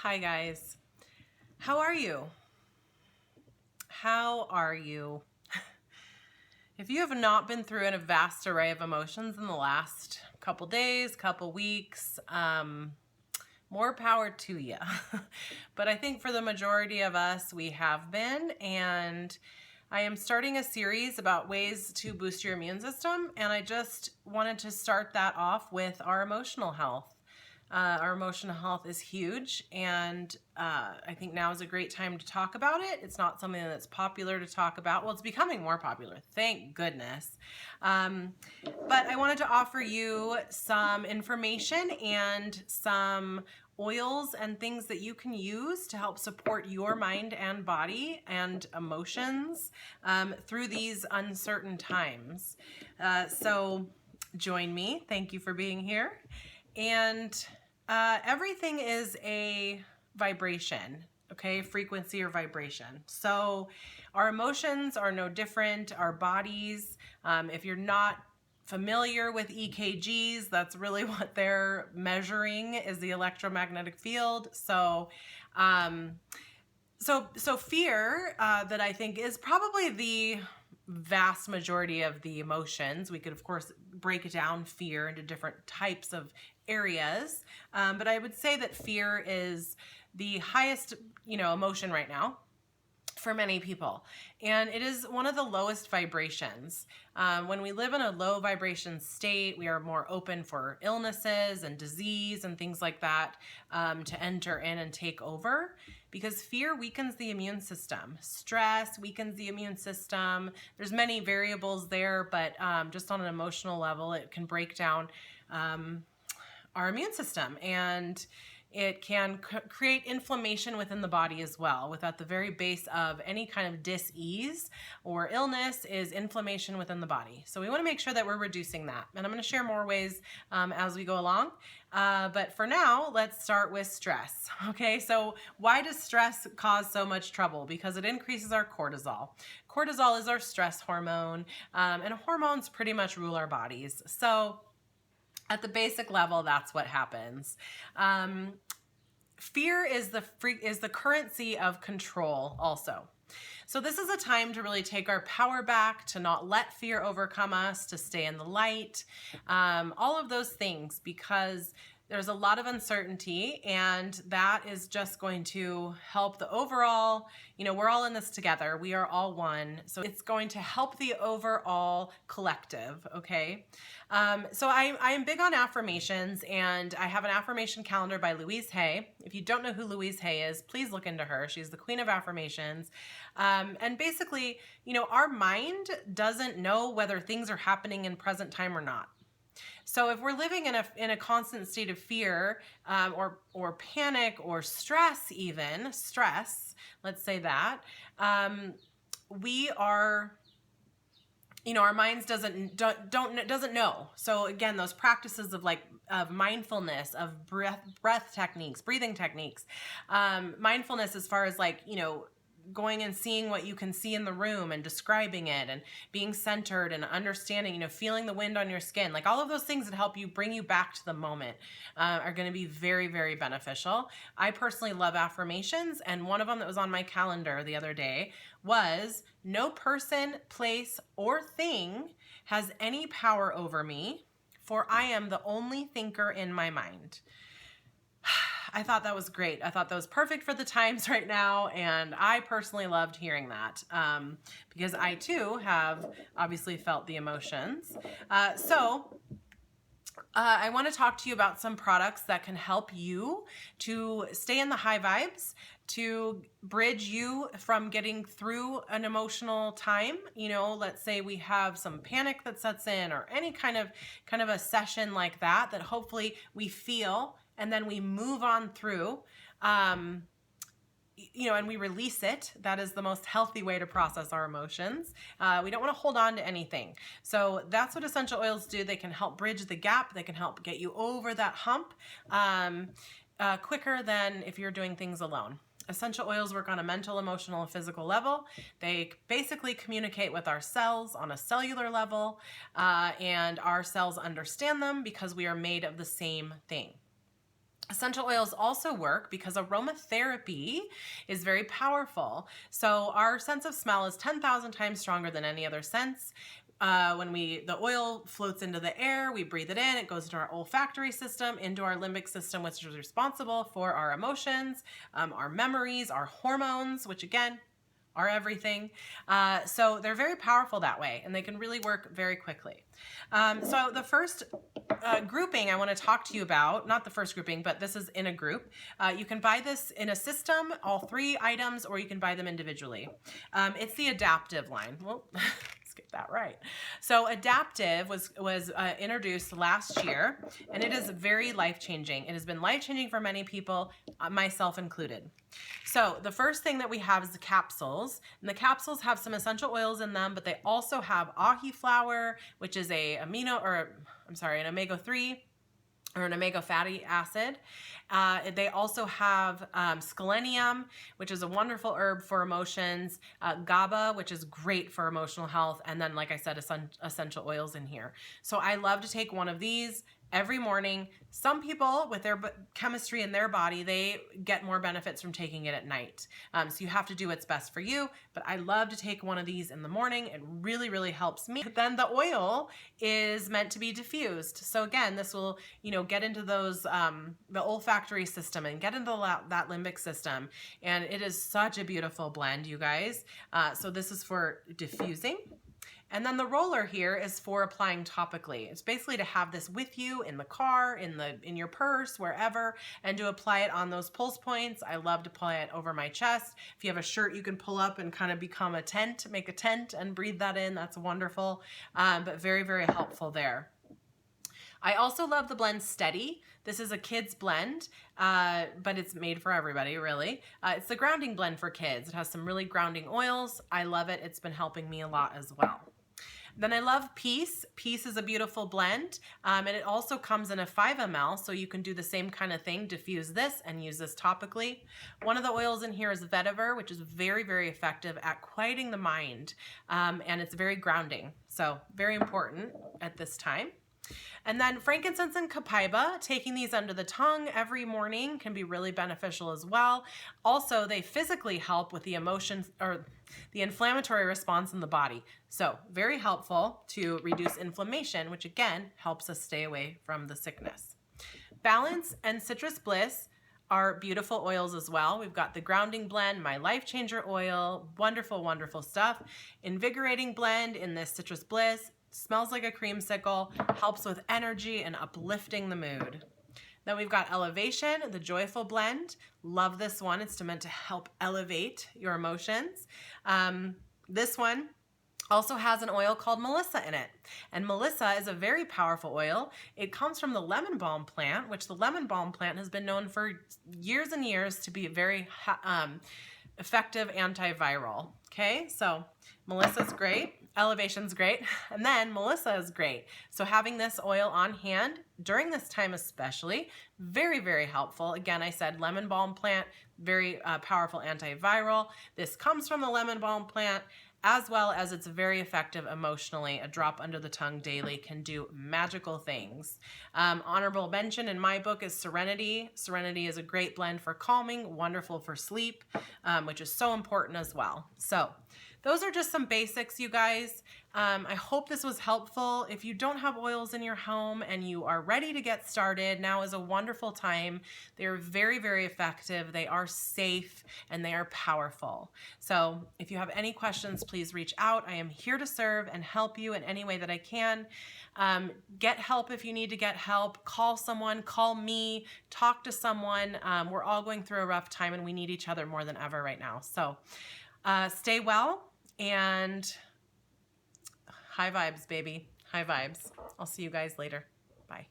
Hi guys. How are you? How are you? If you have not been through a vast array of emotions in the last couple days, couple weeks, more power to you. But I think for the majority of us, we have been, and I am starting a series about ways to boost your immune system, and I just wanted to start that off with our emotional health. Our emotional health is huge, and I think now is a great time to talk about it. It's not something that's popular to talk about. Well, it's becoming more popular, thank goodness. But I wanted to offer you some information and some oils and things that you can use to help support your mind and body and emotions through these uncertain times. So join me. Thank you for being here. And everything is a vibration, okay? Frequency or vibration. So our emotions are no different. Our bodies, if you're not familiar with EKGs, that's really what they're measuring is the electromagnetic field. So fear that I think is probably the vast majority of the emotions. We could, of course, break down fear into different types of areas, but I would say that fear is the highest, emotion right now for many people, and it is one of the lowest vibrations. When we live in a low vibration state, we are more open for illnesses and disease and things like that to enter in and take over, because fear weakens the immune system. Stress weakens the immune system. There's many variables there, but just on an emotional level, it can break down our immune system, and it can create inflammation within the body as well. At the very base of any kind of dis-ease or illness is inflammation within the body. So we want to make sure that we're reducing that. And I'm going to share more ways as we go along. But for now, let's start with stress. Okay, so why does stress cause so much trouble? Because it increases our cortisol. Cortisol is our stress hormone, and hormones pretty much rule our bodies. So at the basic level, that's what happens. Fear is the currency of control also. So this is a time to really take our power back, to not let fear overcome us, to stay in the light, all of those things, because there's a lot of uncertainty, and that is just going to help the overall, we're all in this together. We are all one. So it's going to help the overall collective, okay? So I am big on affirmations, and I have an affirmation calendar by Louise Hay. If you don't know who Louise Hay is, please look into her. She's the queen of affirmations. And basically, our mind doesn't know whether things are happening in present time or not. So if we're living in a constant state of fear or panic or stress, let's say that, we are, our minds doesn't know. So again, those practices of mindfulness, of breath techniques, breathing techniques, mindfulness as far as going and seeing what you can see in the room and describing it and being centered and understanding, feeling the wind on your skin, all of those things that help you bring you back to the moment are going to be very, very beneficial. I personally love affirmations, and one of them that was on my calendar the other day was, no person, place, or thing has any power over me, for I am the only thinker in my mind. I thought that was great. I thought that was perfect for the times right now, and I personally loved hearing that because I too have obviously felt the emotions. I want to talk to you about some products that can help you to stay in the high vibes, to bridge you from getting through an emotional time. Let's say we have some panic that sets in, or any kind of a session like that hopefully we feel, and then we move on through, and we release it. That is the most healthy way to process our emotions. We don't want to hold on to anything. So that's what essential oils do. They can help bridge the gap. They can help get you over that hump quicker than if you're doing things alone. Essential oils work on a mental, emotional, and physical level. They basically communicate with our cells on a cellular level, and our cells understand them because we are made of the same thing. Essential oils also work because aromatherapy is very powerful. So our sense of smell is 10,000 times stronger than any other sense. When the oil floats into the air, we breathe it in, it goes into our olfactory system, into our limbic system, which is responsible for our emotions, our memories, our hormones, which again, are everything. So they're very powerful that way, and they can really work very quickly. So the first grouping I want to talk to you about, not the first grouping, but this is in a group. You can buy this in a system, all 3 items, or you can buy them individually. It's the Adaptive line. Well, let's get that right. So Adaptive was introduced last year, and it is very life-changing. It has been life-changing for many people, myself included. So the first thing that we have is the capsules, and the capsules have some essential oils in them, but they also have ahi flower, which is an omega-3 or an omega fatty acid. They also have scalenium, which is a wonderful herb for emotions, GABA, which is great for emotional health, and then, like I said, essential oils in here. So I love to take one of these every morning. Some people with their chemistry in their body, they get more benefits from taking it at night. So you have to do what's best for you, but I love to take one of these in the morning. It really, really helps me. Then the oil is meant to be diffused. So again, this will, get into those, the olfactory system and get into that limbic system. And it is such a beautiful blend, you guys. So this is for diffusing. And then the roller here is for applying topically. It's basically to have this with you in the car, in your purse, wherever, and to apply it on those pulse points. I love to apply it over my chest. If you have a shirt you can pull up and kind of become a tent, make a tent and breathe that in, that's wonderful, but very, very helpful there. I also love the blend Steady. This is a kid's blend, but it's made for everybody, really. It's the grounding blend for kids. It has some really grounding oils. I love it. It's been helping me a lot as well. Then I love Peace. Peace is a beautiful blend, and it also comes in a 5 ml, so you can do the same kind of thing, diffuse this and use this topically. One of the oils in here is Vetiver, which is very, very effective at quieting the mind, and it's very grounding, so very important at this time. And then frankincense and copaiba, taking these under the tongue every morning can be really beneficial as well. Also, they physically help with the emotions or the inflammatory response in the body. So very helpful to reduce inflammation, which again helps us stay away from the sickness. Balance and Citrus Bliss are beautiful oils as well. We've got the grounding blend, my life changer oil, wonderful, wonderful stuff. Invigorating blend in this Citrus Bliss. Smells like a creamsicle, helps with energy and uplifting the mood. Then we've got Elevation, the joyful blend. Love this one. It's meant to help elevate your emotions. This one also has an oil called Melissa in it. And Melissa is a very powerful oil. It comes from the lemon balm plant, which the lemon balm plant has been known for years and years to be a very effective antiviral. Okay, so Melissa's great. Elevation's great, and then Melissa is great. So having this oil on hand during this time especially, very, very helpful. Again, I said lemon balm plant, very powerful antiviral. This comes from the lemon balm plant, as well as it's very effective emotionally. A drop under the tongue daily can do magical things. Honorable mention in my book is Serenity. Serenity is a great blend for calming, wonderful for sleep, which is so important as well. So those are just some basics, you guys. I hope this was helpful. If you don't have oils in your home and you are ready to get started, now is a wonderful time. They're very, very effective. They are safe and they are powerful. So if you have any questions, please reach out. I am here to serve and help you in any way that I can. Get help if you need to get help. Call someone, call me, talk to someone. We're all going through a rough time and we need each other more than ever right now. So stay well. And high vibes, baby. High vibes. I'll see you guys later. Bye.